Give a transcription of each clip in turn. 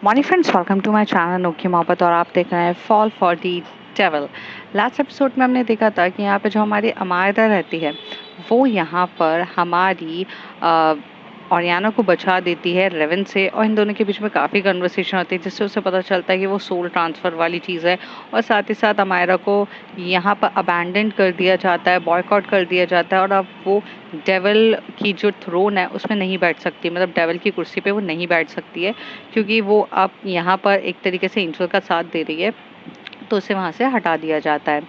Morning friends, welcome to my channel नोकी मोहब्बत और आप देख रहे हैं fall for the devil. Last episode में हमने देखा था कि यहाँ पे जो हमारी अमायरा रहती है वो यहाँ पर हमारी ओरियाना को बचा देती है रेवन से, और इन दोनों के बीच में काफ़ी कन्वर्सेशन होती है जिससे उसे पता चलता है कि वो सोल ट्रांसफ़र वाली चीज़ है। और साथ ही साथ अमायरा को यहाँ पर अबैंडन कर दिया जाता है, बॉयकॉट कर दिया जाता है, और अब वो डेविल की जो थ्रोन है उसमें नहीं बैठ सकती, मतलब डेविल की कुर्सी पे वो नहीं बैठ सकती है, क्योंकि वो अब यहाँ पर एक तरीके से एंजल का साथ दे रही है, तो उसे वहाँ से हटा दिया जाता है।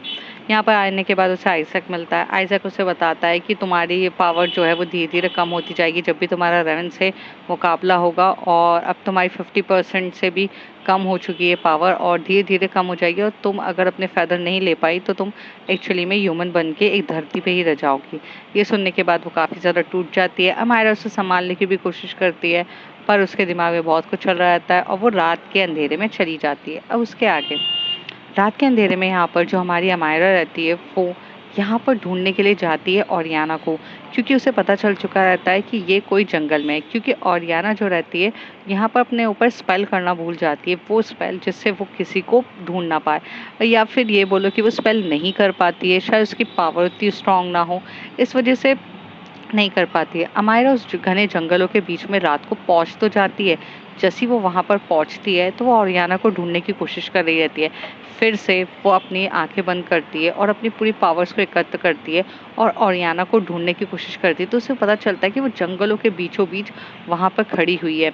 यहाँ पर आने के बाद उसे आइजैक मिलता है। आइजैक उसे बताता है कि तुम्हारी ये पावर जो है वो धीरे धीरे कम होती जाएगी जब भी तुम्हारा रेवन से मुकाबला होगा, और अब तुम्हारी 50% से भी कम हो चुकी है पावर, और धीरे धीरे कम हो जाएगी, और तुम अगर अपने फेदर नहीं ले पाई तो तुम एक्चुअली में ह्यूमन बन के एक धरती पे ही रह जाओगी। ये सुनने के बाद वो काफ़ी ज़्यादा टूट जाती है। अमायरा उसे संभालने की भी कोशिश करती है, पर उसके दिमाग में बहुत कुछ चल रहा रहता है और वो रात के अंधेरे में चली जाती है। अब उसके आगे रात के अंधेरे में यहाँ पर जो हमारी अमायरा रहती है वो यहाँ पर ढूंढने के लिए जाती है ओरियाना को, क्योंकि उसे पता चल चुका रहता है कि ये कोई जंगल में है, क्योंकि ओरियाना जो रहती है यहाँ पर अपने ऊपर स्पेल करना भूल जाती है, वो स्पेल जिससे वो किसी को ढूंढ ना पाए, या फिर ये बोलो कि वो स्पेल नहीं कर पाती है, शायद उसकी पावर उतनी स्ट्रांग ना हो, इस वजह से नहीं कर पाती है। अमायरा उस घने जंगलों के बीच में रात को पहुंच तो जाती है। जैसी वो वहां पर पहुंचती है तो वो ओरियाना को ढूंढने की कोशिश कर रही रहती है। फिर से वो अपनी आंखें बंद करती है और अपनी पूरी पावर्स को एकत्र करती है और ओरियाना को ढूंढने की कोशिश करती है, तो उसे पता चलता है कि वो जंगलों के बीचों बीच वहां पर खड़ी हुई है,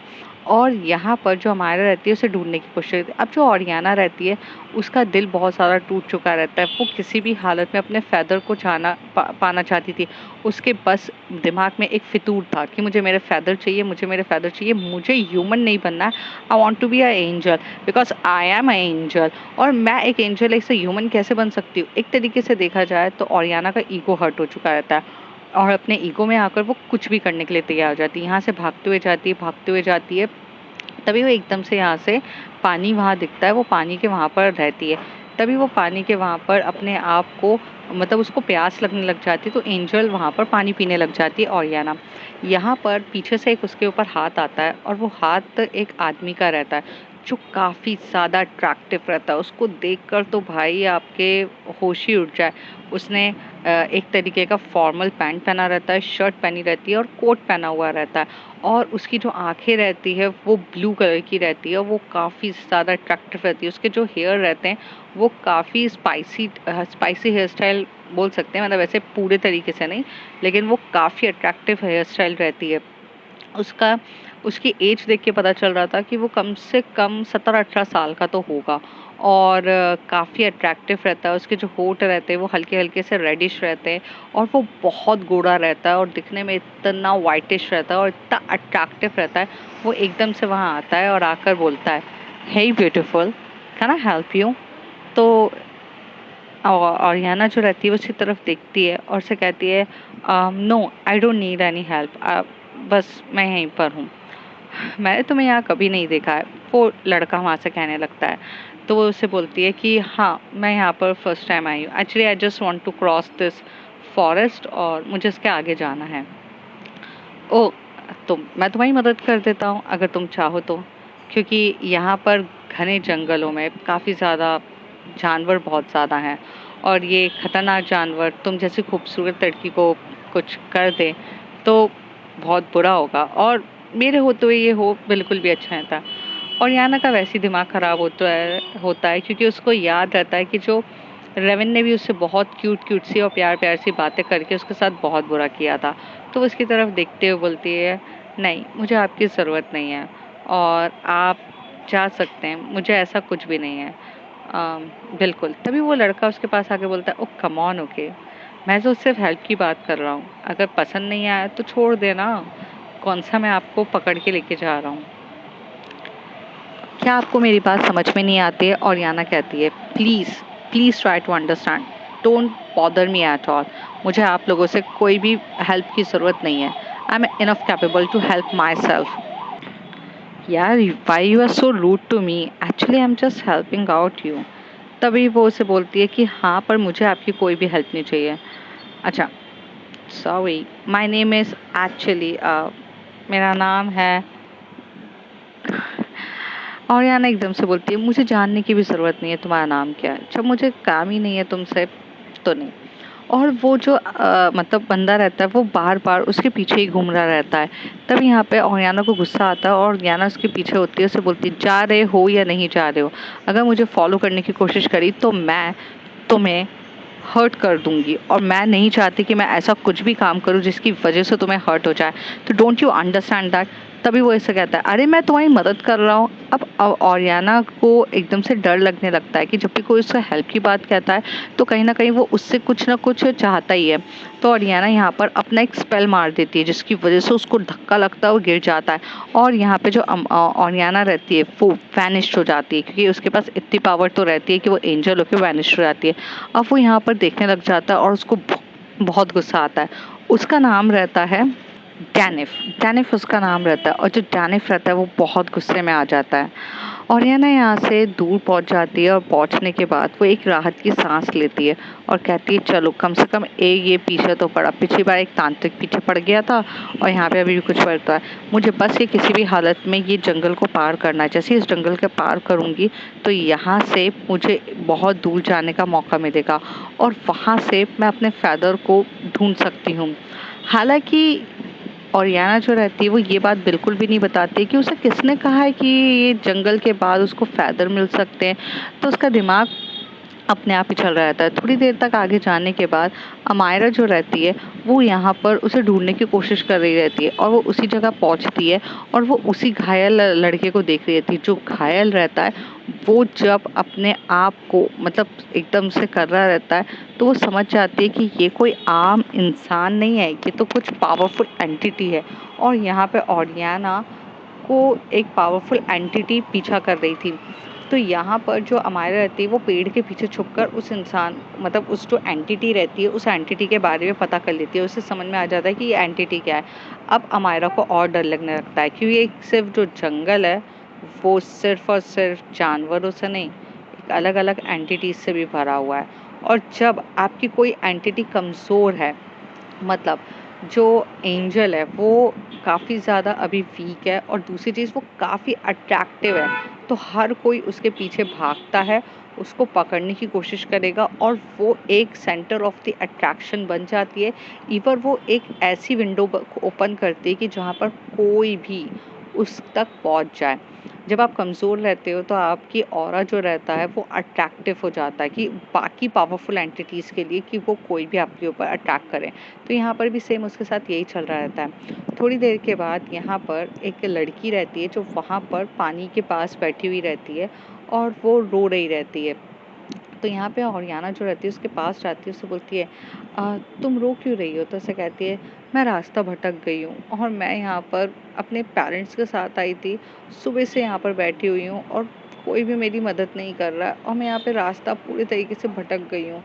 और यहाँ पर जो अमायरा रहती है उसे ढूंढने की कोशिश करती है। अब जो ओरियाना रहती है उसका दिल बहुत ज़्यादा टूट चुका रहता है, वो किसी भी हालत में अपने फेदर को पाना चाहती थी। उसके बस दिमाग में एक फितूर था कि मुझे मेरे फेदर चाहिए, मुझे मेरे फेदर चाहिए, मुझे ह्यूमन नहीं बनना है। I want to be a angel because I am a angel, और मैं एक एंजल एक से ह्यूमन कैसे बन सकती हूँ। एक तरीके से देखा जाए तो ओरियाना का ईगो हर्ट हो चुका रहता है, और अपने ईगो में आकर वो कुछ भी करने के लिए तैयार हो जाती है। यहाँ से भागते हुए जाती है, भागते हुए जाती है, तभी वो एकदम से यहाँ से पानी वहाँ दिखता है, वो पानी के वहाँ पर रहती है। तभी वो पानी के वहाँ पर अपने आप को, मतलब उसको प्यास लगने लग जाती है, तो एंजल वहाँ पर पानी पीने लग जाती है ओरियाना। यहाँ पर पीछे से एक उसके ऊपर हाथ आता है, और वो हाथ एक आदमी का रहता है जो काफ़ी ज़्यादा अट्रैक्टिव रहता है। उसको देखकर तो भाई आपके होश ही उड़ जाए। उसने एक तरीके का फॉर्मल पैंट पहना रहता है, शर्ट पहनी रहती है और कोट पहना हुआ रहता है, और उसकी जो आंखें रहती है वो ब्लू कलर की रहती है, और वो काफ़ी ज़्यादा अट्रैक्टिव रहती है। उसके जो हेयर रहते हैं वो काफ़ी स्पाइसी हेयर स्टाइल बोल सकते हैं, मतलब ऐसे पूरे तरीके से नहीं, लेकिन वो काफ़ी अट्रैक्टिव हेयर स्टाइल रहती है। उसका उसकी एज देख के पता चल रहा था कि वो कम से कम 17-18 साल का तो होगा, और काफ़ी अट्रैक्टिव रहता है। उसके जो होठ रहते हैं वो हल्के हल्के से रेडिश रहते हैं, और वो बहुत गोरा रहता है और दिखने में इतना वाइटिश रहता है और इतना अट्रैक्टिव रहता है। वो एकदम से वहाँ आता है और आकर बोलता है, hey beautiful, can I help you. तो और याना जो रहती है उसकी तरफ देखती है और से कहती है, no I don't need any help, बस मैं यहीं पर हूँ, मैंने तुम्हें यहाँ कभी नहीं देखा है। वो लड़का वहाँ से कहने लगता है, तो वो उसे बोलती है कि हाँ, मैं यहाँ पर फर्स्ट टाइम आई हूँ, actually I just want to cross this forest, और मुझे इसके आगे जाना है। ओ, तो मैं तुम्हारी मदद कर देता हूँ अगर तुम चाहो तो, क्योंकि यहाँ पर घने जंगलों में काफ़ी ज़्यादा जानवर बहुत ज़्यादा हैं, और ये खतरनाक जानवर तुम जैसी खूबसूरत लड़की को कुछ कर दे तो बहुत बुरा होगा, और मेरे होते हुए ये हो बिल्कुल भी अच्छा नहीं था। और याना का वैसे ही दिमाग ख़राब होता है क्योंकि उसको याद रहता है कि जो रेवन ने भी उससे बहुत क्यूट क्यूट सी और प्यार प्यार सी बातें करके उसके साथ बहुत बुरा किया था। तो वो उसकी तरफ देखते हुए बोलती है, नहीं, मुझे आपकी ज़रूरत नहीं है, और आप जा सकते हैं, मुझे ऐसा कुछ भी नहीं है। बिल्कुल। तभी वो लड़का उसके पास आके बोलता है, ओह कम ऑन, ओके, मैं तो सिर्फ हेल्प की बात कर रहा हूँ, अगर पसंद नहीं आया तो छोड़ देना, कौन सा मैं आपको पकड़ के लेके जा रहा हूँ। क्या आपको मेरी बात समझ में नहीं आती है? और याना कहती है, please please try to understand, don't bother me at all, मुझे आप लोगों से कोई भी हेल्प की ज़रूरत नहीं है, I am enough capable to help myself. यार, why you are so rude to me, actually I am just helping out you. तभी वो उसे बोलती है कि हाँ, पर मुझे आपकी कोई भी हेल्प नहीं चाहिए। अच्छा, sorry, my name is actually, मेरा नाम है और याना एकदम से बोलती है, मुझे जानने की भी ज़रूरत नहीं है तुम्हारा नाम क्या है, जब मुझे काम ही नहीं है तुमसे तो नहीं। और वो जो मतलब बंदा रहता है वो बार-बार उसके पीछे ही घूम रहा रहता है। तब यहाँ पे ओरियाना को गुस्सा आता है और ओरियाना उसके पीछे होती है, उसे बोलती है, जा रहे हो या नहीं जा रहे हो? अगर मुझे फ़ॉलो करने की कोशिश करी तो मैं तुम्हें हर्ट कर दूँगी और मैं नहीं चाहती कि मैं ऐसा कुछ भी काम करूँ जिसकी वज़ह से तुम्हें हर्ट हो जाए। तो डोंट यू अंडरस्टैंड दैट? तभी वो ऐसे कहता है, अरे मैं तुम्हारी मदद कर रहा हूँ। अब ओरियाना को एकदम से डर लगने लगता है कि जब भी कोई उससे हेल्प की बात कहता है तो कहीं न कहीं वो उससे कुछ न कुछ चाहता ही है। तो ओरियाना यहाँ पर अपना एक स्पेल मार देती है जिसकी वज़ह से उसको धक्का लगता है, वो गिर जाता है और यहाँ पे जो ओरियाना रहती है वो वैनिश्ड हो जाती है, क्योंकि उसके पास इतनी पावर तो रहती है कि वो एंजल होके वैनिश हो जाती है। अब वो यहाँ पर देखने लग जाता है और उसको बहुत गुस्सा आता है। उसका नाम रहता है डैनिफ। डैनिफ उसका नाम रहता है और जो डैनिफ रहता है वो बहुत गुस्से में आ जाता है और यह ना यहाँ से दूर पहुँच जाती है और पहुँचने के बाद वो एक राहत की सांस लेती है और कहती है, चलो कम से कम एक ये पीछे तो पड़ा। पिछली बार एक तांत्रिक पीछे पड़ गया था और यहाँ पे अभी भी कुछ पड़ता है। मुझे बस ये किसी भी हालत में ये जंगल को पार करना है। जैसे इस जंगल के पार करूँगी तो यहाँ से मुझे बहुत दूर जाने का मौका मिलेगा और वहाँ से मैं अपने फ़ेदर को ढूँढ सकती हूँ। हालाँकि ओरियाना जो रहती है वो ये बात बिल्कुल भी नहीं बताती कि उसे किसने कहा है कि ये जंगल के बाद उसको फ़ेदर मिल सकते हैं। तो उसका दिमाग अपने आप ही चल रहा रहता है। थोड़ी देर तक आगे जाने के बाद अमायरा जो रहती है वो यहाँ पर उसे ढूँढने की कोशिश कर रही रहती है और वो उसी जगह पहुँचती है और वो उसी घायल लड़के को देख रही रहती है। जो घायल रहता है वो जब अपने आप को मतलब एकदम से कर रहा रहता है तो वो समझ जाती है कि ये कोई आम इंसान नहीं है, ये तो कुछ पावरफुल एंटिटी है। और यहाँ पे ओरियाना को एक पावरफुल एंटिटी पीछा कर रही थी। तो यहाँ पर जो अमायरा रहती है वो पेड़ के पीछे छुपकर उस इंसान मतलब उस जो एंटिटी रहती है उस एंटिटी के बारे में पता कर लेती है। उसे समझ में आ जाता है कि ये एंटिटी क्या है। अब अमायरा को और डर लगने लगता है क्योंकि ये सिर्फ जो जंगल है वो सिर्फ और सिर्फ जानवरों से नहीं, एक अलग अलग एंटिटीज से भी भरा हुआ है। और जब आपकी कोई एंटिटी कमज़ोर है, मतलब जो एंजल है वो काफ़ी ज़्यादा अभी वीक है और दूसरी चीज़ वो काफ़ी अट्रैक्टिव है, तो हर कोई उसके पीछे भागता है, उसको पकड़ने की कोशिश करेगा और वो एक सेंटर ऑफ द अट्रैक्शन बन जाती है। इवन वो एक ऐसी विंडो ओपन करती है कि जहाँ पर कोई भी उस तक पहुँच जाए। जब आप कमज़ोर रहते हो तो आपकी ऑरा जो रहता है वो अट्रैक्टिव हो जाता है कि बाकी पावरफुल एंटिटीज़ के लिए कि वो कोई भी आपके ऊपर अटैक करें। तो यहाँ पर भी सेम उसके साथ यही चल रहा रहता है। थोड़ी देर के बाद यहाँ पर एक लड़की रहती है जो वहाँ पर पानी के पास बैठी हुई रहती है और वो रो रही रहती है। तो यहाँ पे ओरियाना जो रहती है उसके पास जाती है, उससे बोलती है, तुम रो क्यों रही हो? तो उसे कहती है, मैं रास्ता भटक गई हूँ और मैं यहाँ पर अपने पेरेंट्स के साथ आई थी, सुबह से यहाँ पर बैठी हुई हूँ और कोई भी मेरी मदद नहीं कर रहा है और मैं यहाँ पे रास्ता पूरी तरीके से भटक गई हूँ।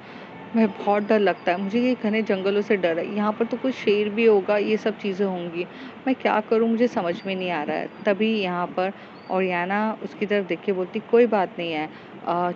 मैं बहुत डर लगता है, मुझे ये घने जंगलों से डर है, यहाँ पर तो कोई शेर भी होगा, ये सब चीज़ें होंगी, मैं क्या करूँ मुझे समझ में नहीं आ रहा है। तभी यहाँ पर ओरियाना उसकी तरफ देख के बोलती, कोई बात नहीं है,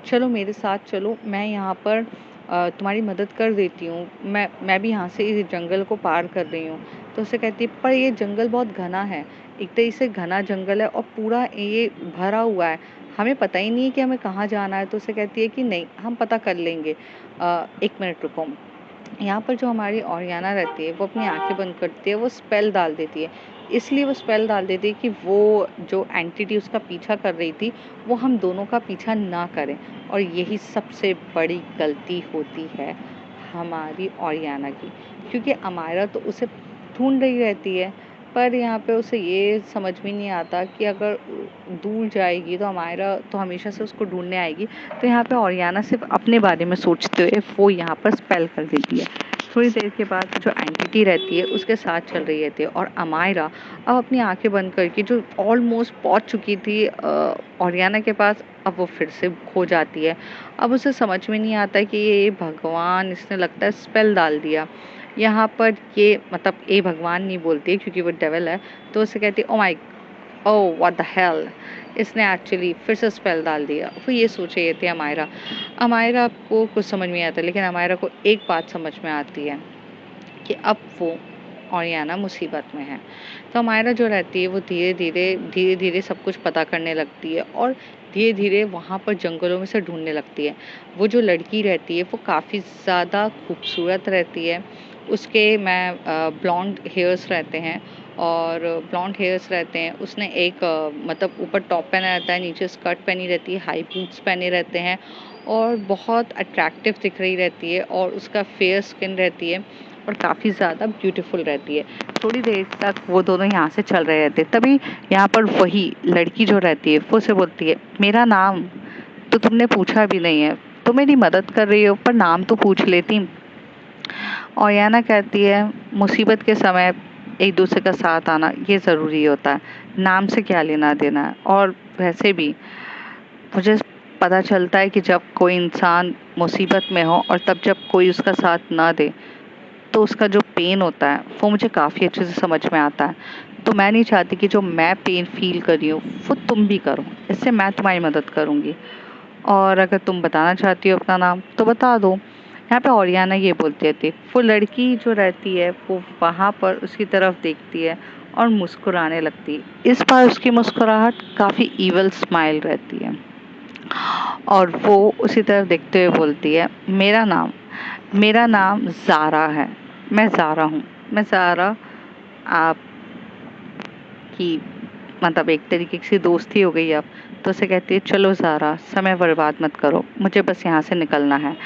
चलो मेरे साथ चलो, मैं यहाँ पर तुम्हारी मदद कर देती हूँ, मैं भी यहाँ से इस जंगल को पार कर रही हूँ। तो उसे कहती है, पर ये जंगल बहुत घना है, एक तरीके से घना जंगल है और पूरा ये भरा हुआ है, हमें पता ही नहीं है कि हमें कहाँ जाना है। तो उसे कहती है कि नहीं, हम पता कर लेंगे, 1 मिनट रुको। यहाँ पर जो हमारी ओरियाना रहती है वो अपनी आंखें बंद करती है, वो स्पेल डाल देती है। इसलिए वो स्पेल डाल देती है कि वो जो एंटिटी उसका पीछा कर रही थी वो हम दोनों का पीछा ना करें। और यही सबसे बड़ी गलती होती है हमारी ओरियाना की, क्योंकि अमायरा तो उसे ढूंढ रही रहती है, पर यहाँ पे उसे ये समझ में नहीं आता कि अगर दूर जाएगी तो अमायरा तो हमेशा से उसको ढूंढने आएगी। तो यहाँ पे ओरियाना सिर्फ अपने बारे में सोचते हुए वो यहाँ पर स्पेल कर देती है। थोड़ी देर के बाद जो एंटिटी रहती है उसके साथ चल रही रहती है और अमायरा अब अपनी आंखें बंद करके जो ऑलमोस्ट पहुँच चुकी थी ओरियाना के पास, अब वो फिर से खो जाती है। अब उसे समझ में नहीं आता कि ये भगवान, इसने लगता है स्पेल डाल दिया यहाँ पर। ये मतलब ये भगवान नहीं बोलती है क्योंकि वो डेविल है। तो उसे कहती है, oh my, oh what the hell, इसने एक्चुअली फिर से स्पेल डाल दिया। वो ये सोच रही थी अमायरा। अमायरा को कुछ समझ में नहीं आता, लेकिन अमायरा को एक बात समझ में आती है कि अब वो और याना मुसीबत में है। तो अमायरा जो रहती है वो धीरे-धीरे सब कुछ पता करने लगती है और धीरे-धीरे वहाँ पर जंगलों में से ढूँढने लगती है। वो जो लड़की रहती है वो काफ़ी ज़्यादा खूबसूरत रहती है। उसके ब्लॉन्ड हेयर्स रहते हैं और ब्लॉन्ड हेयर्स रहते हैं। उसने एक मतलब ऊपर टॉप पहना रहता है, नीचे स्कर्ट पहनी रहती है, हाई बूट्स पहने रहते हैं और बहुत अट्रैक्टिव दिख रही रहती है और उसका फेयर स्किन रहती है और काफ़ी ज़्यादा ब्यूटीफुल रहती है। थोड़ी देर तक वो दोनों यहाँ से चल रहे रहते, तभी यहाँ पर वही लड़की जो रहती है वो उसे बोलती है, मेरा नाम तो तुमने पूछा भी नहीं है, तो मेरी मदद कर रही हो पर नाम तो पूछ लेती। और याना कहती है, मुसीबत के समय एक दूसरे का साथ आना ये ज़रूरी होता है, नाम से क्या लेना देना है। और वैसे भी मुझे पता चलता है कि जब कोई इंसान मुसीबत में हो और तब जब कोई उसका साथ ना दे तो उसका जो पेन होता है वो मुझे काफ़ी अच्छे से समझ में आता है। तो मैं नहीं चाहती कि जो मैं पेन फील कर रही हूँ वो तुम भी करो, इससे मैं तुम्हारी मदद करूँगी। और अगर तुम बताना चाहती हो अपना नाम तो बता दो। यहाँ पे ओरियाना ये बोलती रहती है। वो लड़की जो रहती है वो वहाँ पर उसकी तरफ देखती है और मुस्कुराने लगती है। इस बार उसकी मुस्कुराहट काफ़ी ईवल स्माइल रहती है और वो उसी तरफ देखते हुए बोलती है, मेरा नाम ज़ारा है। मैं ज़ारा हूँ। मैं ज़ारा आपकी मतलब एक तरीके से दोस्ती हो गई अब। तो उसे कहती है, चलो ज़ारा समय बर्बाद मत करो, मुझे बस यहाँ से निकलना है।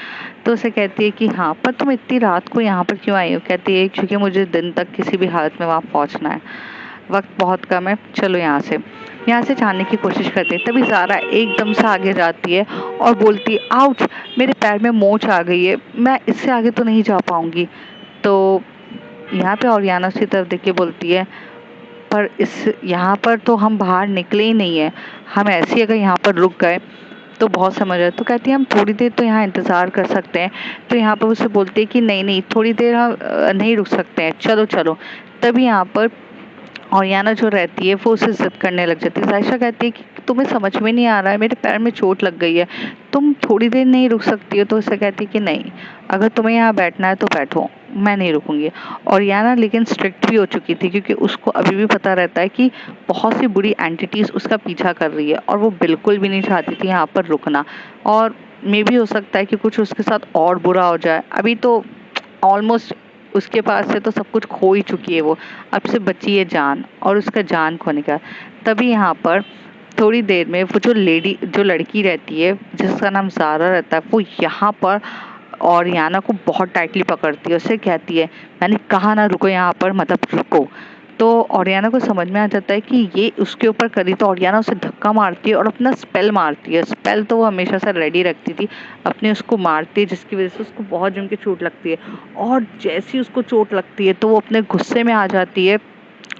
तो उसे कहती है कि हाँ, पर तुम इतनी रात को यहाँ पर क्यों आई हो? कहती है, क्योंकि मुझे दिन तक किसी भी हालत में वहाँ पहुँचना है, वक्त बहुत कम है, चलो यहाँ से जाने की कोशिश करते हैं। तभी ज़ारा एकदम से आगे जाती है और बोलती है, आउच, मेरे पैर में मोच आ गई है, मैं इससे आगे तो नहीं जा पाऊंगी। तो यहाँ पे ओरियाना उसकी तरफ देख के बोलती है, पर इस यहाँ पर तो हम बाहर निकले ही नहीं है, हम ऐसे ही अगर यहाँ पर रुक गए तो बहुत समझ आए। तो कहती है, हम थोड़ी देर तो यहाँ इंतज़ार कर सकते हैं। तो यहाँ पर उससे बोलते हैं कि नहीं नहीं, थोड़ी देर हम नहीं रुक सकते हैं, चलो चलो। तभी यहाँ पर ओरियाना जो रहती है वो उससे ज़िद करने लग जाती है। सायशा कहती है कि तुम्हें समझ में नहीं आ रहा है, मेरे पैर में चोट लग गई है, तुम थोड़ी देर नहीं रुक सकती हो? तो उसे कहती है कि नहीं, अगर तुम्हें यहाँ बैठना है तो बैठो, मैं नहीं रुकूंगी। ओरियाना लेकिन स्ट्रिक्ट भी हो चुकी थी क्योंकि उसको अभी भी पता रहता है कि बहुत सी बुरी एंटिटीज़ उसका पीछा कर रही है और वो बिल्कुल भी नहीं चाहती थी यहाँ पर रुकना। और मे भी हो सकता है कि कुछ उसके साथ और बुरा हो जाए। अभी तो ऑलमोस्ट उसके पास से तो सब कुछ खो ही चुकी है वो, अब से बची है जान और उसका जान खोने का। तभी यहाँ पर थोड़ी देर में वो जो लड़की रहती है जिसका नाम ज़ारा रहता है, वो यहाँ पर ओरियाना को बहुत टाइटली पकड़ती है। उससे कहती है, मैंने कहा ना रुको यहाँ पर, मतलब रुको। तो ओरियाना को समझ में आ जाता है कि ये उसके ऊपर करी, तो ओरियाना उसे धक्का मारती है और अपना स्पेल मारती है। स्पेल तो वो हमेशा से रेडी रखती थी, अपने उसको मारती है, जिसकी वजह से उसको बहुत जम के चोट लगती है। और जैसी उसको चोट लगती है तो वो अपने गुस्से में आ जाती है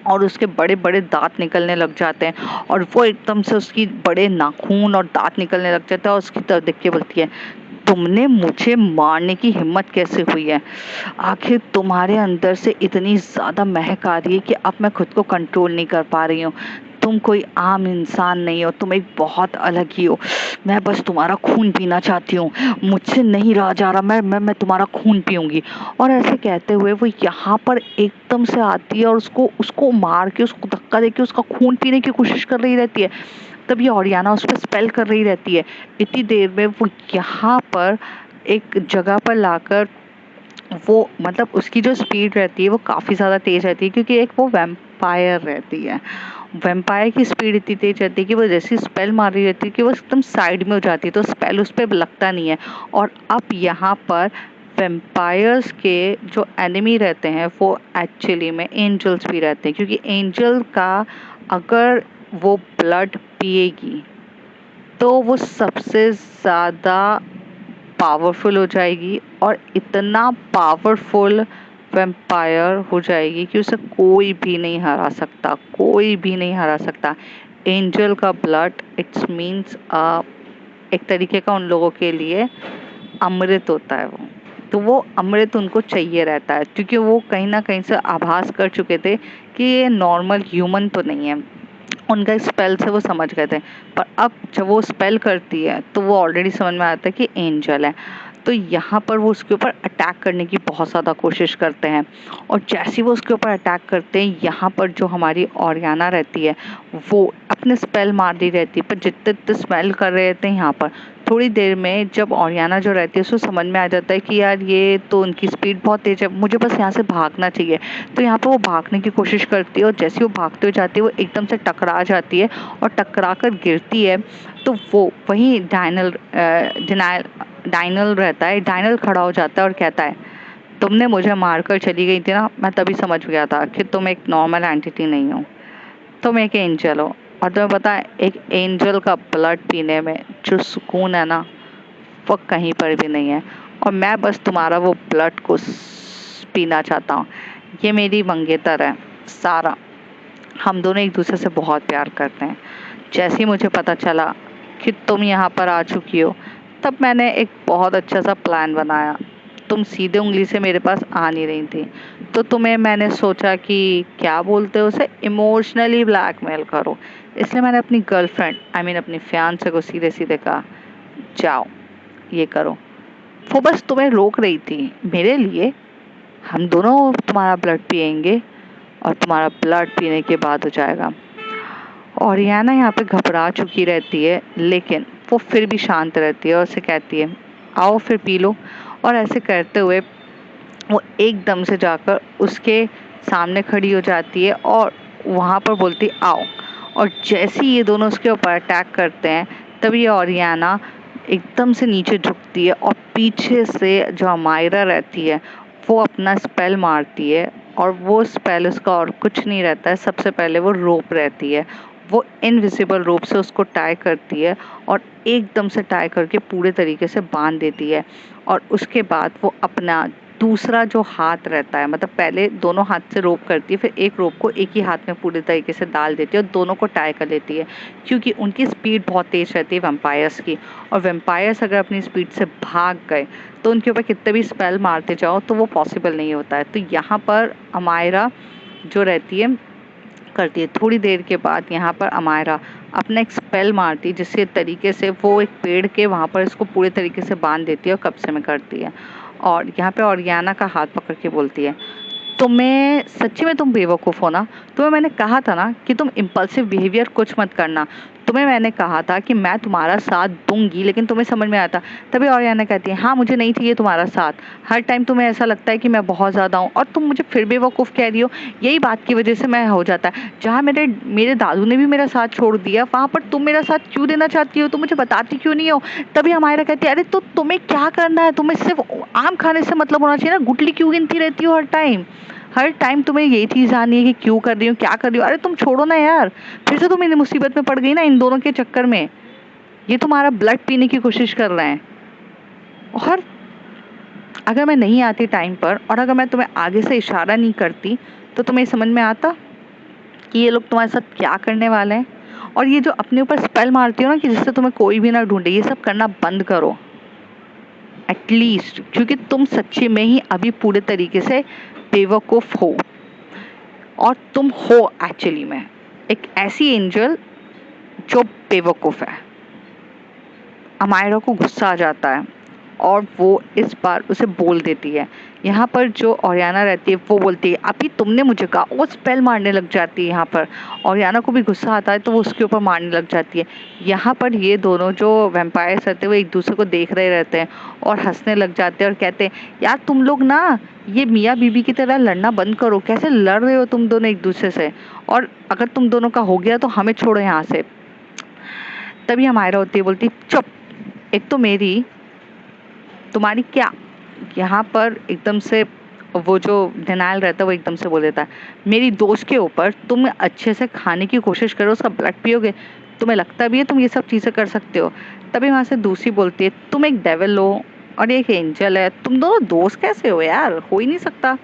और उसके बड़े बड़े दांत निकलने लग जाते हैं और वो एकदम से उसकी बड़े नाखून और दांत निकलने लग जाता है और उसकी तरफ देख के बोलती है, तुमने मुझे मारने की हिम्मत कैसे हुई है? आखिर तुम्हारे अंदर से इतनी ज़्यादा महक आ रही है कि अब मैं खुद को कंट्रोल नहीं कर पा रही हूँ। तुम कोई आम इंसान नहीं हो, तुम एक बहुत अलग ही हो। मैं बस तुम्हारा खून पीना चाहती हूँ, मुझसे नहीं रहा जा रहा, मैं तुम्हारा खून पीऊँगी। और ऐसे कहते हुए वो यहाँ पर एकदम से आती है और उसको उसको मार के, उसको धक्का दे के उसका खून पीने की कोशिश कर रही रहती है। तभी ओरियाना उस पर स्पेल कर रही रहती है। इतनी देर में वो यहाँ पर एक जगह पर लाकर वो मतलब उसकी जो स्पीड रहती है वो काफ़ी ज़्यादा तेज़ रहती है क्योंकि एक वो वैम्पायर रहती है। वैम्पायर की स्पीड इतनी तेज़ रहती है कि वो जैसी स्पेल मार रही रहती है कि वो एकदम साइड में हो जाती है, तो स्पेल उस पर लगता नहीं है। और अब यहाँ पर वैम्पायर्स के जो एनिमी रहते हैं वो एक्चुअली में एंजल्स भी रहते हैं, क्योंकि एंजल का अगर वो ब्लड पिएगी तो वो सबसे ज़्यादा पावरफुल हो जाएगी और इतना पावरफुल वैम्पायर हो जाएगी कि उसे कोई भी नहीं हरा सकता, कोई भी नहीं हरा सकता। एंजल का ब्लड इट्स मीन्स एक तरीके का उन लोगों के लिए अमृत होता है वो। तो वो अमृत उनको चाहिए रहता है क्योंकि वो कहीं ना कहीं से आभास कर चुके थे कि ये नॉर्मल ह्यूमन तो नहीं है। उनका स्पेल से वो समझ गए थे, पर अब जब वो स्पेल करती है तो वो ऑलरेडी समझ में आता है कि एंजल है। तो यहाँ पर वो उसके ऊपर अटैक करने की बहुत ज़्यादा कोशिश करते हैं। और जैसे ही वो उसके ऊपर अटैक करते हैं, यहाँ पर जो हमारी ओरियाना रहती है वो अपने स्पेल मार रही रहती है, पर जितने जितने स्मेल कर रहे रहते हैं यहाँ पर, थोड़ी देर में जब ओरियाना जो रहती है उसको समझ में आ जाता है कि यार ये तो उनकी स्पीड बहुत तेज है, मुझे बस यहाँ से भागना चाहिए। तो यहाँ पर वो भागने की कोशिश करती है, और जैसे ही वो भागते हुए जाती है वो एकदम से टकरा जाती है और टकरा कर गिरती है। तो वो वहीं डाइनल रहता है, डाइनल खड़ा हो जाता है और कहता है, तुमने मुझे मारकर चली गई थी ना, मैं तभी समझ गया था कि तुम एक नॉर्मल एंटिटी नहीं हो, तुम एक एंजल हो। और तुम्हें पता है, एक एंजल का ब्लड पीने में जो सुकून है ना, वो कहीं पर भी नहीं है। और मैं बस तुम्हारा वो ब्लड को पीना चाहता हूँ। ये मेरी मंगेतर है सारा, हम दोनों एक दूसरे से बहुत प्यार करते हैं। जैसे ही मुझे पता चला कि तुम यहाँ पर आ चुकी हो, तब मैंने एक बहुत अच्छा सा प्लान बनाया। तुम सीधे उंगली से मेरे पास आ नहीं रही थी, तो तुम्हें मैंने सोचा कि क्या बोलते हो उसे, इमोशनली ब्लैकमेल करो। इसलिए मैंने अपनी गर्लफ्रेंड अपनी फियांसे को सीधे सीधे कहा, जाओ ये करो। वो बस तुम्हें रोक रही थी मेरे लिए। हम दोनों तुम्हारा ब्लड पिएंगे और तुम्हारा ब्लड पीने के बाद हो जाएगा। और याना यहाँ पे घबरा चुकी रहती है, लेकिन वो फिर भी शांत रहती है और उसे कहती है, आओ फिर पी लो। और ऐसे करते हुए वो एकदम से जाकर उसके सामने खड़ी हो जाती है और वहाँ पर बोलती, आओ। और जैसे ही ये दोनों उसके ऊपर अटैक करते हैं, तभी ओरियाना एकदम से नीचे झुकती है और पीछे से जो अमायरा रहती है वो अपना स्पेल मारती है। और वो स्पेल उसका और कुछ नहीं रहता है, सबसे पहले वो रोप रहती है। वो इनविजिबल रोप से उसको टाई करती है और एकदम से टाई करके पूरे तरीके से बांध देती है। और उसके बाद वो अपना दूसरा जो हाथ रहता है, मतलब पहले दोनों हाथ से रोप करती है, फिर एक रोप को एक ही हाथ में पूरे तरीके से डाल देती है और दोनों को टाई कर लेती है। क्योंकि उनकी स्पीड बहुत तेज रहती है वैम्पायर्स की, और वैम्पायर्स अगर अपनी स्पीड से भाग गए तो उनके ऊपर कितने भी स्पेल मारते जाओ तो वो पॉसिबल नहीं होता है। तो यहाँ पर अमायरा जो रहती है करती है। थोड़ी देर के बाद यहाँ पर अमायरा अपना एक स्पेल मारती है, जिससे तरीके से वो एक पेड़ के वहाँ पर इसको पूरे तरीके से बांध देती है और कब्जे में करती है। और यहाँ पे ओरियाना का हाथ पकड़ के बोलती है, तुम्हें सच्ची में, तुम बेवकूफ़ हो ना। तुम्हें मैंने कहा था ना कि तुम इम्पल्सिव बिहेवियर कुछ मत करना। तुम्हें मैंने कहा था कि मैं तुम्हारा साथ दूंगी, लेकिन तुम्हें समझ में आता। तभी ओरियाना कहती है, हाँ मुझे नहीं चाहिए तुम्हारा साथ। हर टाइम तुम्हें ऐसा लगता है कि मैं बहुत ज़्यादा हूँ और तुम मुझे फिर बेवकूफ़ कह रही हो। यही बात की वजह से मैं हो जाता है। जहाँ मेरे मेरे दादू ने भी मेरा साथ छोड़ दिया, वहाँ पर तुम मेरा साथ क्यों देना चाहती हो, तुम मुझे बताती क्यों नहीं हो। तभी हमारा कहती है, अरे तो तुम्हें क्या करना है, तुम्हें सिर्फ आम खाने से मतलब होना चाहिए ना, गुटली क्यों गिनती रहती हो हर टाइम। हर टाइम तुम्हें यही चीज़ आनी है कि क्यों कर रही हो, क्या कर रही हो। अरे तुम छोड़ो ना यार, फिर से तुम इन मुसीबत में पड़ गई ना इन दोनों के चक्कर में। ये तुम्हारा ब्लड पीने की कोशिश कर रहे हैं। और अगर मैं नहीं आती टाइम पर, और अगर मैं तुम्हें आगे से इशारा नहीं करती, तो तुम्हें समझ में आता कि ये लोग तुम्हारे साथ क्या करने वाले हैं। और ये जो अपने ऊपर स्पेल मारती हो ना कि जिससे तुम्हें कोई भी ना ढूंढे, ये सब करना बंद करो एटलीस्ट, क्योंकि तुम सच्ची में ही अभी पूरे तरीके से बेवकूफ़ हो। और तुम हो एक्चुअली में एक ऐसी एंजल जो बेवकूफ़ है। अमायरा को गुस्सा आ जाता है और वो इस बार उसे बोल देती है। यहाँ पर जो ओरियाना रहती है वो बोलती है, अभी तुमने मुझे कहा। वो स्पेल मारने लग जाती है। यहाँ पर ओरियाना को भी गुस्सा आता है तो वो उसके ऊपर मारने लग जाती है। यहाँ पर ये दोनों जो वैम्पायर्स रहते हैं वो एक दूसरे को देख रहे रहते हैं और हंसने लग जाते हैं और कहते हैं, यार तुम लोग ना ये मियाँ बीबी की तरह लड़ना बंद करो। कैसे लड़ रहे हो तुम दोनों एक दूसरे से, और अगर तुम दोनों का हो गया तो हमें छोड़ो यहाँ से। तभी हमायरा होती है, बोलती, चुप। एक तो मेरी तुम्हारी क्या। यहाँ पर एकदम से वो जो डिनायल रहता है वो एकदम से बोल देता है, मेरी दोस्त के ऊपर तुम अच्छे से खाने की कोशिश करो, उसका ब्लड पियोगे, तुम्हें लगता भी है तुम ये सब चीज़ें कर सकते हो। तभी वहाँ से दूसरी बोलती है, तुम एक डेविल हो और एक एंजल है, तुम दोनों दोस्त कैसे हो यार, हो ही नहीं सकता।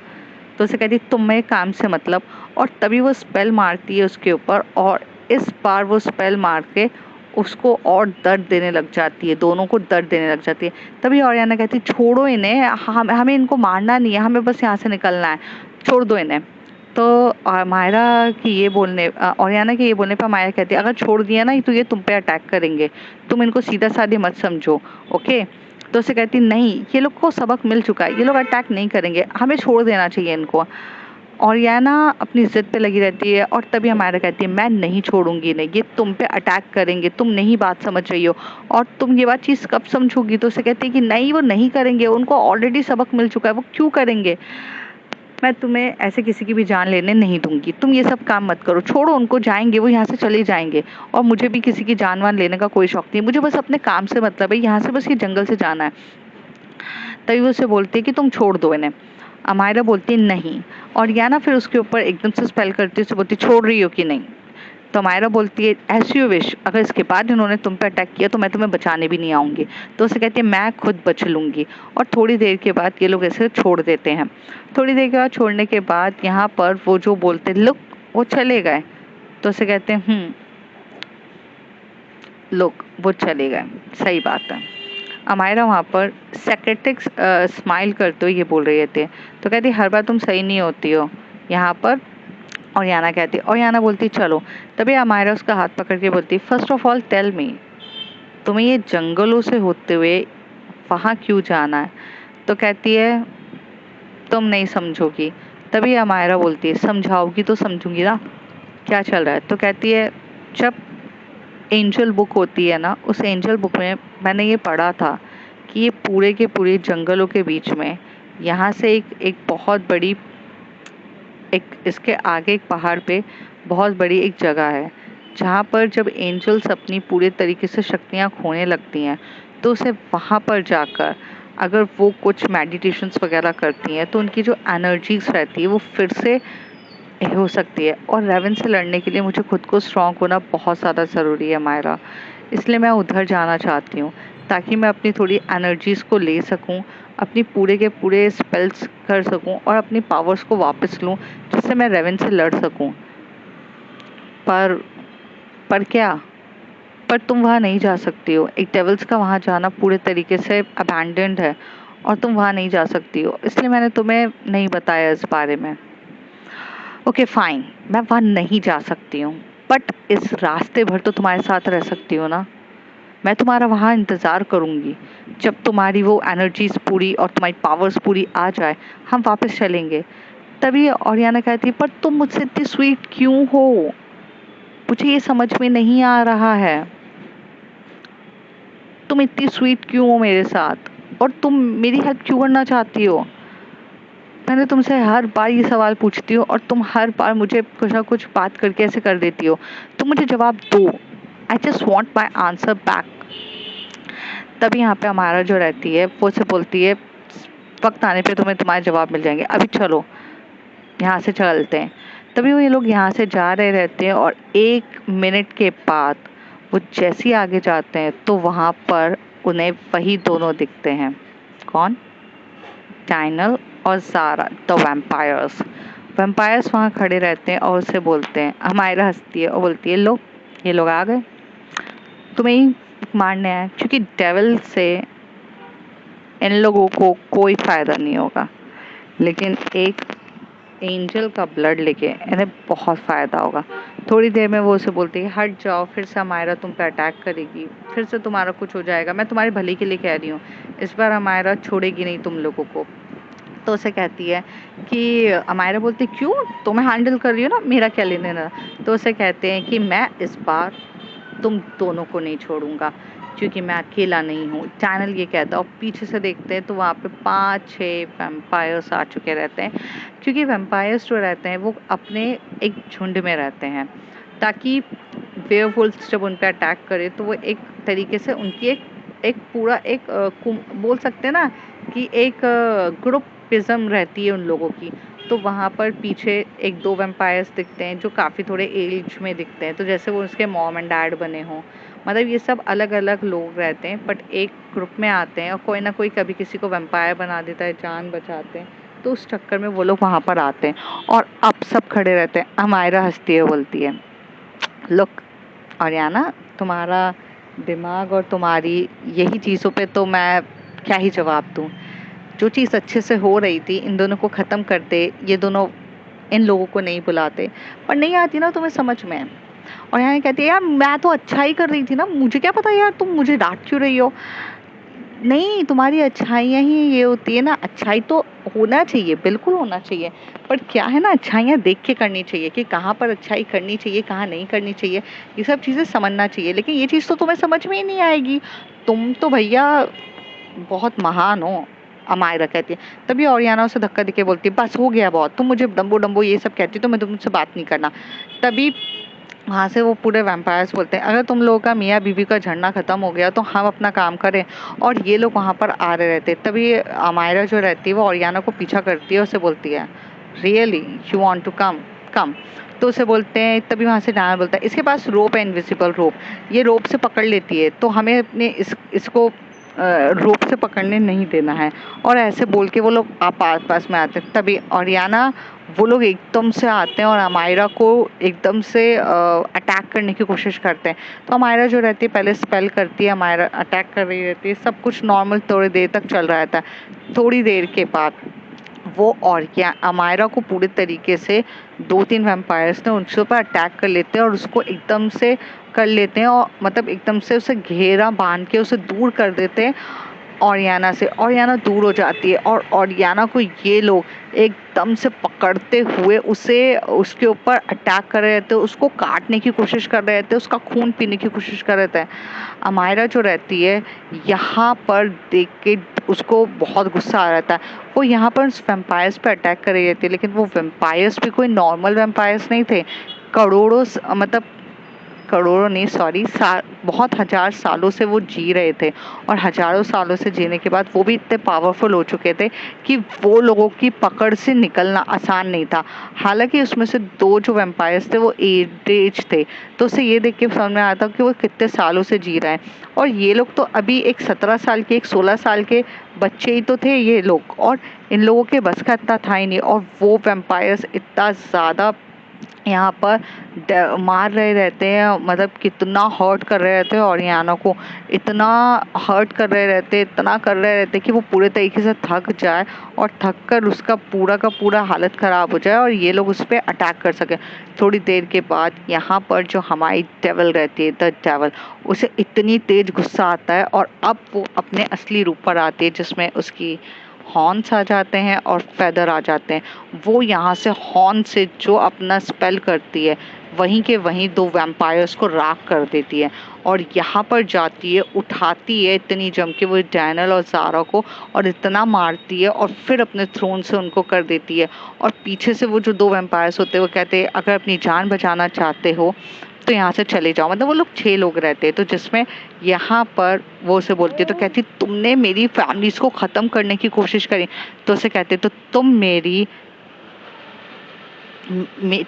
तो उसे कहती है, तुम्हें काम से मतलब। और तभी वो स्पेल मारती है उसके ऊपर, और इस बार वो स्पेल मार के उसको और दर्द देने लग जाती है, दोनों को दर्द देने लग जाती है। तभी ओरियाना कहती है, छोड़ो इन्हें, हमें इनको मारना नहीं है, हमें बस यहाँ से निकलना है, छोड़ दो इन्हें। तो मायरा की ये बोलने ओरियाना के ये बोलने पर मायरा कहती है, अगर छोड़ दिया ना तो ये तुम पे अटैक करेंगे, तुम इनको सीधा साधे मत समझो, ओके। तो उसे कहती नहीं, ये लोग को सबक मिल चुका है, ये लोग अटैक नहीं करेंगे, हमें छोड़ देना चाहिए इनको। और यह ना अपनी ज़िद पे लगी रहती है। और तभी हमारा कहती है मैं नहीं छोड़ूंगी, नहीं, ये तुम पे अटैक करेंगे, तुम नहीं बात समझ रही हो, और तुम ये बात चीज़ कब समझोगी। तो उसे कहती है कि नहीं, वो नहीं करेंगे, उनको ऑलरेडी सबक मिल चुका है, वो क्यों करेंगे। मैं तुम्हें ऐसे किसी की भी जान लेने नहीं दूंगी, तुम ये सब काम मत करो, छोड़ो उनको, जाएंगे वो, यहाँ से चले जाएंगे। और मुझे भी किसी की जान वान लेने का कोई शौक नहीं, मुझे बस अपने काम से मतलब है, यहाँ से बस ये जंगल से जाना है। तभी वो उसे बोलती है कि तुम छोड़ दो इन्हें। अमायरा बोलती है नहीं। और या ना फिर उसके ऊपर एकदम से स्पेल करती है, उसे बोलती छोड़ रही हो कि नहीं। तो अमायरा बोलती है एज यू विश, अगर इसके बाद इन्होंने तुम पे अटैक किया तो मैं तुम्हें बचाने भी नहीं आऊँगी। तो उसे कहती है मैं खुद बच लूँगी। और थोड़ी देर के बाद ये लोग ऐसे छोड़ देते हैं। थोड़ी देर के बाद छोड़ने के बाद यहाँ पर वो जो बोलते लुक, वो चले गए। तो उसे कहते हैं लुक, वो चले गए, सही बात है। अमायरा वहाँ पर सेक्रेटिक स्माइल करते हुए ये बोल रही थी। तो कहती हर बार तुम सही नहीं होती हो यहाँ पर। और याना कहती, और याना बोलती चलो। तभी अमायरा उसका हाथ पकड़ के बोलती first of all tell me, तुम्हें ये जंगलों से होते हुए वहाँ क्यों जाना है। तो कहती है तुम नहीं समझोगी। तभी अमायरा बोलती है समझाओगी तो समझूंगी ना, क्या चल रहा है। तो कहती है जब एंजल बुक होती है ना, उस एंजल बुक में मैंने ये पढ़ा था कि ये पूरे के पूरे जंगलों के बीच में यहाँ से एक बहुत बड़ी, एक इसके आगे एक पहाड़ पे बहुत बड़ी एक जगह है, जहाँ पर जब एंजल्स अपनी पूरे तरीके से शक्तियाँ खोने लगती हैं तो उसे वहाँ पर जाकर अगर वो कुछ मेडिटेशंस वगैरह करती हैं तो उनकी जो एनर्जीज रहती है वो फिर से हो सकती है। और रेवन से लड़ने के लिए मुझे खुद को स्ट्रॉन्ग होना बहुत ज़्यादा ज़रूरी है मायरा, इसलिए मैं उधर जाना चाहती हूँ ताकि मैं अपनी थोड़ी एनर्जीज़ को ले सकूँ, अपनी पूरे के पूरे स्पेल्स कर सकूँ और अपनी पावर्स को वापस लूँ, जिससे मैं रेवन से लड़ सकूँ। पर क्या, पर तुम वहाँ नहीं जा सकती हो, एक डेविल्स का वहाँ जाना पूरे तरीके से अबैंडन्ड है और तुम वहाँ नहीं जा सकती हो, इसलिए मैंने तुम्हें नहीं बताया इस बारे में। ओके फाइन, मैं वहाँ नहीं जा सकती हूँ, बट इस रास्ते भर तो तुम्हारे साथ रह सकती हूँ ना। मैं तुम्हारा वहाँ इंतज़ार करूँगी, जब तुम्हारी वो एनर्जीज पूरी और तुम्हारी पावर्स पूरी आ जाए हम वापस चलेंगे। तभी ओरियाना कहती है पर तुम मुझसे इतनी स्वीट क्यों हो, मुझे ये समझ में नहीं आ रहा है, तुम इतनी स्वीट क्यों हो मेरे साथ, और तुम मेरी हेल्प क्यों करना चाहती हो। मैंने तुमसे हर बार ये सवाल पूछती हूँ और तुम हर बार मुझे कुछ ना कुछ बात करके ऐसे कर देती हो, तुम मुझे जवाब दो, I just want my answer back. तभी यहाँ पे हमारा जो रहती है वो से बोलती है वक्त आने पे तुम्हें तुम्हारे जवाब मिल जाएंगे, अभी चलो यहाँ से चलते हैं। तभी वो ये लोग यहाँ से जा रहे रहते हैं और 1 मिनट के बाद वो जैसे ही आगे जाते हैं तो वहाँ पर उन्हें वही दोनों दिखते हैं। कौन? टाइनल और ज़ारा, द वैम्पायर्स। वैम्पायर्स वहाँ खड़े रहते हैं और उसे बोलते हैं, हमायरा हंसती है और बोलती है लो ये लोग आ गए, तुम्हें ही मारने आए, क्योंकि डेविल से इन लोगों को कोई फ़ायदा नहीं होगा, लेकिन एक एंजल का ब्लड लेके इन्हें बहुत फ़ायदा होगा। थोड़ी देर में वो उसे बोलती है हट जाओ, फिर से हमायरा तुम पे अटैक करेगी, फिर से तुम्हारा कुछ हो जाएगा, मैं तुम्हारे भले के लिए कह रही हूँ, इस बार हमायरा छोड़ेगी नहीं तुम लोगों को। तो उसे कहती है कि अमायरा बोलती क्यों, तो मैं हैंडल कर रही हूँ ना, मेरा क्या लेने देना। तो उसे कहते हैं कि मैं इस बार तुम दोनों को नहीं छोड़ूंगा क्योंकि मैं अकेला नहीं हूँ, चैनल ये कहता है। और पीछे से देखते हैं तो वहाँ पे 5-6 वैम्पायर्स आ चुके रहते हैं, क्योंकि वैम्पायर्स जो रहते हैं वो अपने एक झुंड में रहते हैं ताकि वेयरवुल्फ्स जब उन पर अटैक करे तो वो एक तरीके से उनकी एक पूरा एक बोल सकते हैं ना कि एक ग्रुपिज्म रहती है उन लोगों की। तो वहाँ पर पीछे 1-2 वैम्पायर्स दिखते हैं जो काफ़ी थोड़े एज में दिखते हैं, तो जैसे वो उसके मॉम एंड डैड बने हों, मतलब ये सब अलग अलग लोग रहते हैं बट एक ग्रुप में आते हैं और कोई ना कोई कभी किसी को वैम्पायर बना देता है, जान बचाते हैं, तो उस चक्कर में वो लोग वहाँ पर आते हैं और अब सब खड़े रहते हैं। अमायरा हंसती है, बोलती है लुक आर्याना, तुम्हारा दिमाग और तुम्हारी यही चीज़ों पे तो मैं क्या ही जवाब दूँ, जो चीज़ अच्छे से हो रही थी इन दोनों को ख़त्म करते, ये दोनों इन लोगों को नहीं बुलाते, पर नहीं आती ना तुम्हें समझ में। और यहाँ कहती है यार मैं तो अच्छा ही कर रही थी ना, मुझे क्या पता यार तुम मुझे डांट क्यों रही हो। नहीं, तुम्हारी अच्छाइयाँ ही ये होती है ना, अच्छाई तो होना चाहिए, बिल्कुल होना चाहिए, पर क्या है ना, अच्छाइयाँ देख के करनी चाहिए कि कहाँ पर अच्छाई करनी चाहिए, कहाँ नहीं करनी चाहिए, ये सब चीज़ें समझना चाहिए। लेकिन ये चीज़ तो तुम्हें समझ में ही नहीं आएगी। तुम तो भैया बहुत महान हो। अमायरा कहती है। तभी ओरियाना उसे धक्का देके बोलती है, बस हो गया बहुत, तुम मुझे डम्बो डम्बो ये सब कहती हो, तो मैं तुमसे बात नहीं करना। तभी वहाँ से वो पूरे वैम्पायर्स बोलते हैं, अगर तुम लोगों का मियाँ बीवी का झड़ना खत्म हो गया तो हम अपना काम करें। और ये लोग वहाँ पर आ रहे रहते। तभी अमायरा जो रहती है वो ओरियाना को पीछा करती है, उसे बोलती है, really you want to come, come. तो उसे बोलते हैं, तभी वहाँ से डायना बोलता है, इसके पास रोप है, इनविजिबल रोप, ये रोप से पकड़ लेती है, तो हमें अपने इसको रोप से पकड़ने नहीं देना है। और ऐसे बोल के वो लोग पास में आते हैं। तभी ओरियाना, वो लोग एकदम से आते हैं और अमायरा को एकदम से अटैक करने की कोशिश करते हैं। तो अमायरा जो रहती है पहले स्पेल करती है, अमायरा अटैक कर रही रहती है, सब कुछ नॉर्मल थोड़ी देर तक चल रहा था। थोड़ी देर के बाद वो और क्या, अमायरा को पूरे तरीके से 2-3 वैम्पायर्स ने उनके ऊपर अटैक कर लेते हैं और उसको एकदम से कर लेते हैं, और मतलब एकदम से उसे घेरा बांध के उसे दूर कर देते हैं ओरियाना से। ओरियाना दूर हो जाती है और ओरियाना को ये लोग एकदम से पकड़ते हुए उसे उसके ऊपर अटैक कर रहे थे, उसको काटने की कोशिश कर रहे थे, उसका खून पीने की कोशिश कर रहे थे। अमायरा जो रहती है यहाँ पर देख के उसको बहुत गुस्सा आ रहा था। वो यहाँ पर वैम्पायर्स पे अटैक कर रही थी, लेकिन वो वैम्पायर्स भी कोई नॉर्मल वैम्पायर्स नहीं थे। मतलब करोड़ों नहीं, सॉरी, बहुत हजार सालों से वो जी रहे थे, और हजारों सालों से जीने के बाद वो भी इतने पावरफुल हो चुके थे कि वो लोगों की पकड़ से निकलना आसान नहीं था। हालांकि उसमें से 2 जो वैम्पायर्स थे वो एज थे, तो उसे ये देख के समझ में आता कि वो कितने सालों से जी रहे हैं। और ये लोग तो अभी एक 17 साल के, एक 16 साल के बच्चे ही तो थे ये लोग, और इन लोगों के बस का इतना था ही नहीं। और वो वैम्पायर्स इतना ज़्यादा यहाँ पर मार रहे रहते हैं, मतलब कितना हर्ट कर रहे रहते हैं ओरियाना को, इतना हर्ट कर रहे रहते, इतना कर रहे रहते कि वो पूरे तरीके से थक जाए, और थक कर उसका पूरा का पूरा हालत ख़राब हो जाए और ये लोग उस पर अटैक कर सके। थोड़ी देर के बाद यहाँ पर जो हमारी डेविल रहती है, द डेविल, उसे इतनी तेज गुस्सा आता है, और अब वो अपने असली रूप पर आती है, जिसमें उसकी हॉर्न्स आ जाते हैं और फेदर आ जाते हैं। वो यहाँ से हॉर्न से जो अपना स्पेल करती है, वहीं के वहीं 2 वैम्पायर्स को राख कर देती है, और यहाँ पर जाती है, उठाती है इतनी जम के वो डैनियल और ज़ारा को, और इतना मारती है, और फिर अपने थ्रोन से उनको कर देती है। और पीछे से वो जो 2 वैम्पायर्स होते हैं वो कहते हैं, अगर अपनी जान बचाना चाहते हो तो यहाँ से चले जाओ। मतलब वो लोग 6 लोग रहते हैं, तो जिसमें यहाँ पर वो उसे बोलती है, तो कहती, तुमने मेरी फैमिलीज को ख़त्म करने की कोशिश करी। तो उसे कहते, तो तुम मेरी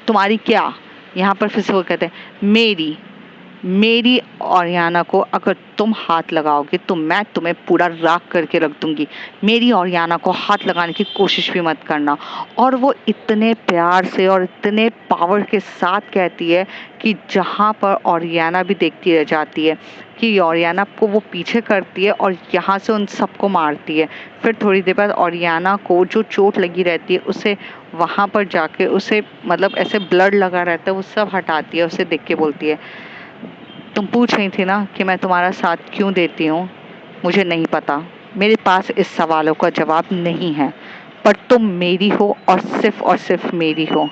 तुम्हारी क्या, यहाँ पर फिर से वो कहते हैं, मेरी मेरी ओरियाना को अगर तुम हाथ लगाओगे तो मैं तुम्हें पूरा राख करके रख दूंगी। मेरी ओरियाना को हाथ लगाने की कोशिश भी मत करना। और वो इतने प्यार से और इतने पावर के साथ कहती है कि जहाँ पर ओरियाना भी देखती रह जाती है कि ओरियाना को वो पीछे करती है और यहाँ से उन सबको मारती है। फिर थोड़ी देर बाद ओरियाना को जो चोट लगी रहती है, उसे वहाँ पर जाके उसे मतलब ऐसे ब्लड लगा रहता है, वो सब हटाती है, उसे देख के बोलती है, तुम पूछ रही थी ना कि मैं तुम्हारा साथ क्यों देती हूँ, मुझे नहीं पता, मेरे पास इस सवालों का जवाब नहीं है, पर तुम मेरी हो और सिर्फ मेरी हो।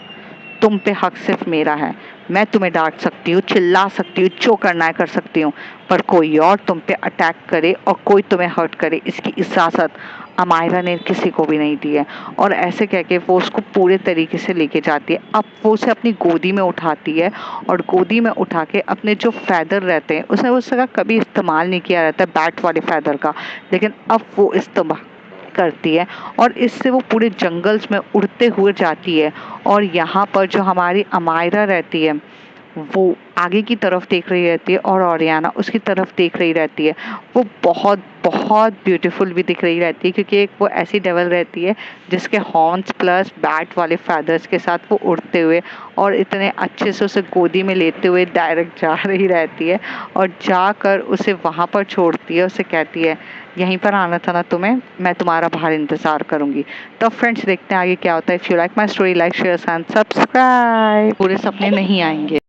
तुम पे हक सिर्फ मेरा है। मैं तुम्हें डांट सकती हूँ, चिल्ला सकती हूँ, जो करना है कर सकती हूँ, पर कोई और तुम पे अटैक करे और कोई तुम्हें हर्ट करे, इसकी इजाज़त अमायरा ने किसी को भी नहीं दी है। और ऐसे कह के वो उसको पूरे तरीके से लेके जाती है। अब वो उसे अपनी गोदी में उठाती है, और गोदी में उठा के अपने जो फैदर रहते हैं, उसने उसका कभी इस्तेमाल नहीं किया रहता है, बैट वाले फैदर का, लेकिन अब वो इस्तेमाल करती है, और इससे वो पूरे जंगल्स में उड़ते हुए जाती है। और यहाँ पर जो हमारी अमायरा रहती है, वो आगे की तरफ देख रही रहती है, और ओरियाना उसकी तरफ देख रही रहती है। वो बहुत बहुत ब्यूटीफुल भी दिख रही रहती है, क्योंकि एक वो ऐसी डेविल रहती है जिसके हॉर्न्स प्लस बैट वाले फैदर्स के साथ वो उड़ते हुए और इतने अच्छे से उसे गोदी में लेते हुए डायरेक्ट जा रही रहती है, और जाकर उसे वहाँ पर छोड़ती है। उसे कहती है, यहीं पर आना था ना तुम्हें, मैं तुम्हारा बाहर इंतज़ार करूँगी। तो फ्रेंड्स, देखते हैं आगे क्या होता है। If you like my story, like share and subscribe. पूरे सपने नहीं आएंगे।